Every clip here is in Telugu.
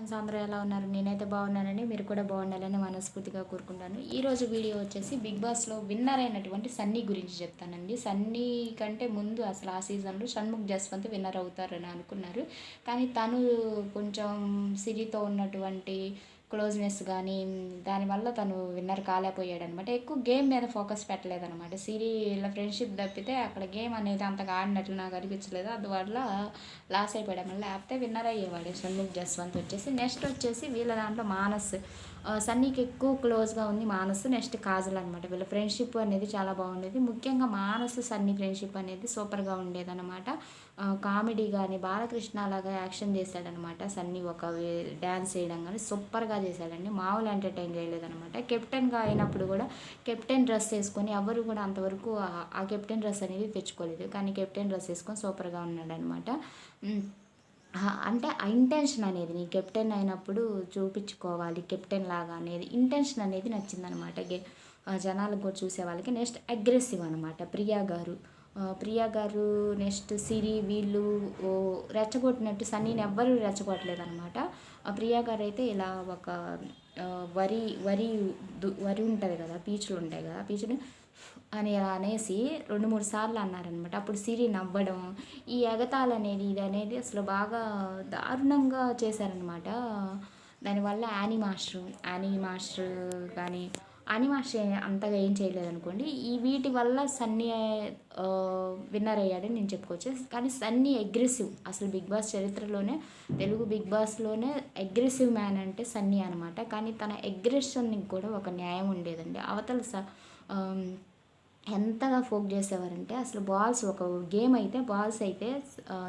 ఫ్రెండ్స్ అందరూ ఎలా ఉన్నారు? నేనైతే బాగున్నానండి. మీరు కూడా బాగుండాలని మనస్ఫూర్తిగా కోరుకుంటాను. ఈరోజు వీడియో వచ్చేసి బిగ్ బాస్లో విన్నర్ అయినటువంటి సన్నీ గురించి చెప్తానండి. సన్నీ కంటే ముందు అసలు ఆ సీజన్లో షణ్ముఖ్ జస్వంత్ విన్నర్ అవుతారని అనుకున్నారు. కానీ తను కొంచెం సిరితో ఉన్నటువంటి క్లోజ్నెస్ కానీ దానివల్ల తను విన్నర్ కాలేకపోయాడనమాట. ఎక్కువ గేమ్ మీద ఫోకస్ పెట్టలేదనమాట. సిరీల ఫ్రెండ్షిప్ తప్పితే అక్కడ గేమ్ అనేది అంతగా ఆడినట్లు నాకు అనిపించలేదు. అందువల్ల లాస్ అయిపోయాడు. లేకపోతే విన్నర్ అయ్యేవాడు షణ్ముఖ్ జస్వంత్ వచ్చేసి. నెక్స్ట్ వచ్చేసి వీళ్ళ దాంట్లో మానస్, సన్నీకి ఎక్కువ క్లోజ్గా ఉంది మానస్, నెక్స్ట్ కాజల్ అనమాట. వీళ్ళ ఫ్రెండ్షిప్ అనేది చాలా బాగుండేది. ముఖ్యంగా మానస్ సన్నీ ఫ్రెండ్షిప్ అనేది సూపర్గా ఉండేదన్నమాట. కామెడీ కానీ బాలకృష్ణ లాగా యాక్షన్ చేశాడనమాట సన్నీ. ఒక డ్యాన్స్ చేయడం కానీ సూపర్గా చేశాడండి. మామూలు ఎంటర్టైన్ చేయలేదనమాట. కెప్టెన్గా అయినప్పుడు కూడా కెప్టెన్ డ్రెస్ వేసుకొని ఎవరు కూడా అంతవరకు ఆ కెప్టెన్ డ్రెస్ అనేది తెచ్చుకోలేదు. కానీ కెప్టెన్ డ్రెస్ వేసుకొని సూపర్గా ఉన్నాడనమాట. అంటే ఆ ఇంటెన్షన్ అనేది నీ కెప్టెన్ అయినప్పుడు చూపించుకోవాలి కెప్టెన్ లాగా అనేది ఇంటెన్షన్ అనేది నచ్చిందనమాట. జనాలకు కూడా చూసే వాళ్ళకి. నెక్స్ట్ అగ్రెసివ్ అనమాట ప్రియా గారు నెక్స్ట్ సిరి వీళ్ళు రెచ్చగొట్టినట్టు సన్నీని ఎవ్వరూ రెచ్చగొట్టలేదనమాట. ప్రియా గారు అయితే ఇలా ఒక వరి వరి వరి ఉంటుంది కదా, పీచులు ఉంటాయి కదా, పీచుని అని అనేసి 2-3 సార్లు అన్నారనమాట. అప్పుడు సిరి నవ్వడం, ఈ ఎగతాళి అనేది ఇది అనేది అసలు బాగా దారుణంగా చేశారనమాట. దానివల్ల యానీ మాస్టర్ కానీ యానీ మాస్టర్ అంతగా ఏం చేయలేదనుకోండి. ఈ వీటి వల్ల సన్నీ విన్నర్ అయ్యాడని నేను చెప్పుకోవచ్చు. కానీ సన్నీ అగ్రెసివ్, అసలు బిగ్ బాస్ చరిత్రలోనే తెలుగు బిగ్ బాస్లోనే అగ్రెసివ్ మ్యాన్ అంటే సన్నీ అనమాట. కానీ తన అగ్రెషన్కి కూడా ఒక న్యాయం ఉండేదండి. అవతల ఎంతగా ఫోక్ చేసేవారంటే అసలు బాల్స్ ఒక గేమ్ అయితే బాల్స్ అయితే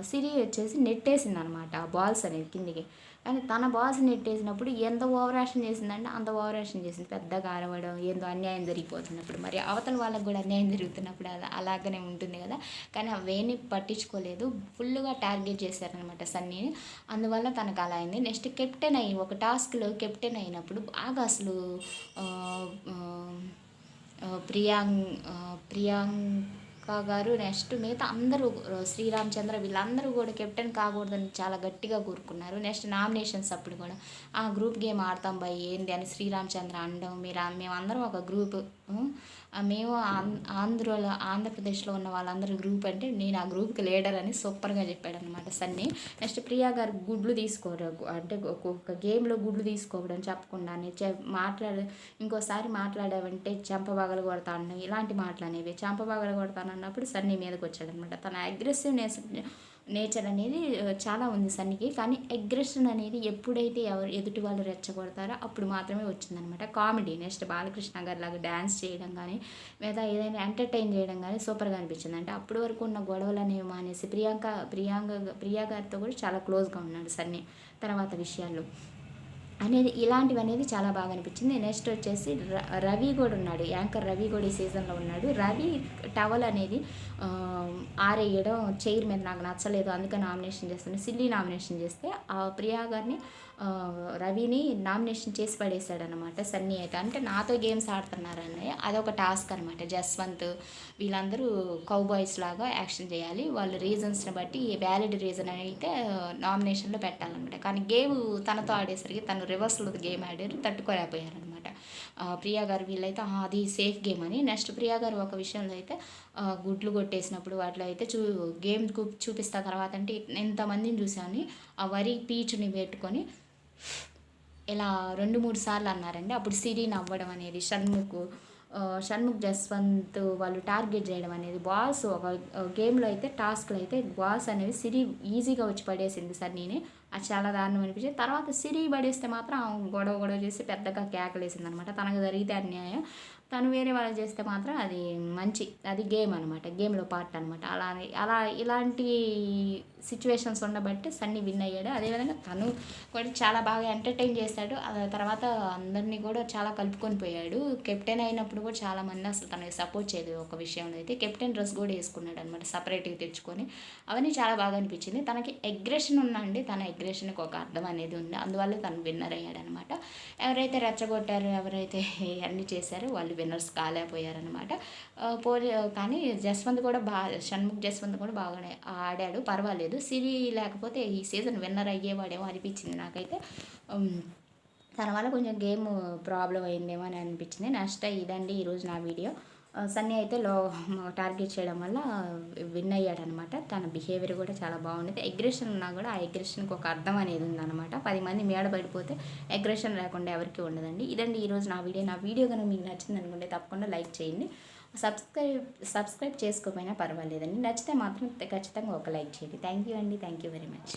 సిరి వచ్చేసి నెట్టేసింది అనమాట. ఆ బాల్స్ అనేది కిందికి. కానీ తన బాల్స్ నెట్టేసినప్పుడు ఎంత ఓవర్ యాక్షన్ చేసిందంటే అంత ఓవర్ యాక్షన్ చేసింది. పెద్దగా అరవడం, ఏందో అన్యాయం జరిగిపోతున్నప్పుడు, మరి అవతల వాళ్ళకు కూడా అన్యాయం జరుగుతున్నప్పుడు అలాగనే ఉంటుంది కదా. కానీ అవేమీ పట్టించుకోలేదు. ఫుల్గా టార్గెట్ చేశారనమాట సన్నీని. అందువల్ల తనకు అలా అయింది. నెక్స్ట్ కెప్టెన్ అయ్యి ఒక టాస్క్లో కెప్టెన్ అయినప్పుడు బాగా అసలు ప్రియాంక గారు నెక్స్ట్ మిగతా అందరూ శ్రీరామ్ చంద్ర వీళ్ళందరూ కూడా కెప్టెన్ కాకూడదని చాలా గట్టిగా కోరుకున్నారు. నెక్స్ట్ నామినేషన్స్ అప్పుడు కూడా ఆ గ్రూప్ గేమ్ ఆడతాం బై ఏంది అని శ్రీరామ్ చంద్ర అనడం, మేమందరం ఒక గ్రూప్, మేము ఆంధ్రప్రదేశ్లో ఉన్న వాళ్ళందరూ గ్రూప్ అంటే నేను ఆ గ్రూప్కి లీడర్ అని సూపర్గా చెప్పాడనమాట సన్నీ. నెక్స్ట్ ప్రియా గారు గుడ్లు తీసుకోవడం అంటే ఒక్కొక్క గేమ్లో గుడ్లు తీసుకోవడం చెప్పకుండానే ఇంకోసారి మాట్లాడావంటే చెంపబగలు కొడతాను ఇలాంటి మాటలు అనేవి. చెంపబగలు కొడతాను అన్నప్పుడు సన్నీ మీదకి వచ్చాడనమాట. తన అగ్రెసివ్నెస్ నేచర్ అనేది చాలా ఉంది సన్నీకి. కానీ అగ్రెషన్ అనేది ఎప్పుడైతే ఎదుటి వాళ్ళు రెచ్చగొడతారో అప్పుడు మాత్రమే వచ్చిందనమాట. కామెడీ నెక్స్ట్ బాలకృష్ణ గారి లాగా డ్యాన్స్ చేయడం కానీ లేదా ఏదైనా ఎంటర్టైన్ చేయడం కానీ సూపర్గా అనిపించింది. అంటే అప్పటి వరకు ఉన్న గొడవలు అనేవి మానేసి ప్రియా గారితో కూడా చాలా క్లోజ్గా ఉన్నాడు సన్నీ తర్వాత విషయాల్లో అనేది. ఇలాంటివి అనేది చాలా బాగా అనిపించింది. నెక్స్ట్ వచ్చేసి రవి కూడా ఉన్నాడు. యాంకర్ రవి కూడా ఈ సీజన్లో ఉన్నాడు. రవి టవల్ అనేది ఆరేయడం చైర్ మీద నాకు నచ్చలేదు, అందుకే నామినేషన్ చేస్తాను. సిల్లీ నామినేషన్ చేస్తే ఆ ప్రియా గారిని రవిని నామినేషన్ చేసి పడేశాడనమాట సన్నీ అయితే. అంటే నాతో గేమ్స్ ఆడుతున్నారని అదొక టాస్క్ అనమాట. జస్వంత్ వీళ్ళందరూ కౌబాయ్స్ లాగా యాక్షన్ చేయాలి. వాళ్ళ రీజన్స్ని బట్టి వ్యాలిడ్ రీజన్ అయితే నామినేషన్లో పెట్టాలన్నమాట. కానీ గేమ్ తనతో ఆడేసరికి తను రివర్స్లో గేమ్ ఆడారు, తట్టుకోలేకపోయారనమాట ప్రియా గారు. వీళ్ళైతే అది సేఫ్ గేమ్ అని. నెక్స్ట్ ప్రియా గారు ఒక విషయంలో అయితే గుడ్లు కొట్టేసినప్పుడు వాటిలో అయితే గేమ్ చూపిస్తా తర్వాత అంటే ఎంతమందిని చూసామని ఆ వరి పీచుని పెట్టుకొని ఇలా 2-3 సార్లు అన్నారండి. అప్పుడు సిరి నవ్వడం అనేది, షణ్ముఖ్ జస్వంత్ వాళ్ళు టార్గెట్ చేయడం అనేది, బాల్స్ ఒక గేమ్లో అయితే టాస్క్లో అయితే బాల్స్ అనేవి సిరి ఈజీగా వచ్చి పడేసింది సన్నీని. అది చాలా దారుణం అనిపించింది. తర్వాత సిరి పడేస్తే మాత్రం గొడవ చేసి పెద్దగా కేకలేసింది అనమాట. తనకు జరిగితే అన్యాయం, తను వేరే వాళ్ళు చేస్తే మాత్రం అది గేమ్ అనమాట, గేమ్లో పార్ట్ అనమాట. ఇలాంటి సిచ్యువేషన్స్ ఉండబట్టి సన్నీ విన్ అయ్యాడు. అదేవిధంగా తను కూడా చాలా బాగా ఎంటర్టైన్ చేశాడు. తర్వాత అందరినీ కూడా చాలా కలుపుకొని పోయాడు. కెప్టెన్ అయినప్పుడు కూడా చాలామంది అసలు తనకి సపోర్ట్ చేయలేదు. ఒక విషయంలో అయితే కెప్టెన్ డ్రెస్ కూడా వేసుకున్నాడు అనమాట సపరేట్గా తెచ్చుకొని. అవన్నీ చాలా బాగా అనిపించింది. తనకి అగ్రెషన్ ఉందండి. తన అగ్రెషన్కి ఒక అర్థం అనేది ఉంది, అందువల్ల తను విన్నర్ అయ్యాడనమాట. ఎవరైతే రెచ్చగొట్టారో, ఎవరైతే అన్నీ చేశారో వాళ్ళు విన్నర్స్ కాలేకపోయారనమాట. కానీ జస్వంత్ కూడా షణ్ముఖ్ జస్వంత్ కూడా బాగానే ఆడాడు, పర్వాలేదు. సిరి లేకపోతే ఈ సీజన్ విన్నర్ అయ్యేవాడేమో అనిపించింది నాకైతే. తన వల్ల కొంచెం గేమ్ ప్రాబ్లం అయిందేమో అని అనిపించింది. నెక్స్ట్ ఇదండి ఈరోజు నా వీడియో. సన్నీ అయితే టార్గెట్ చేయడం వల్ల విన్ అయ్యాడనమాట. తన బిహేవియర్ కూడా చాలా బాగుండేది. అగ్రెషన్ ఉన్నా కూడా ఆ అగ్రెషన్కి ఒక అర్థం అనేది ఉందన్నమాట. 10 మంది మేడ పడిపోతే అగ్రెషన్ లేకుండా ఎవరికి ఉండదండి. ఇదండి ఈరోజు నా వీడియో. నా వీడియో కనుక మీకు నచ్చింది అనుకుంటే తప్పకుండా లైక్ చేయండి. సబ్స్క్రైబ్ చేసుకోకపోయినా పర్వాలేదండి. నచ్చితే మాత్రం ఖచ్చితంగా ఒక లైక్ చేయండి. థ్యాంక్ యూ అండి. Thank you very much.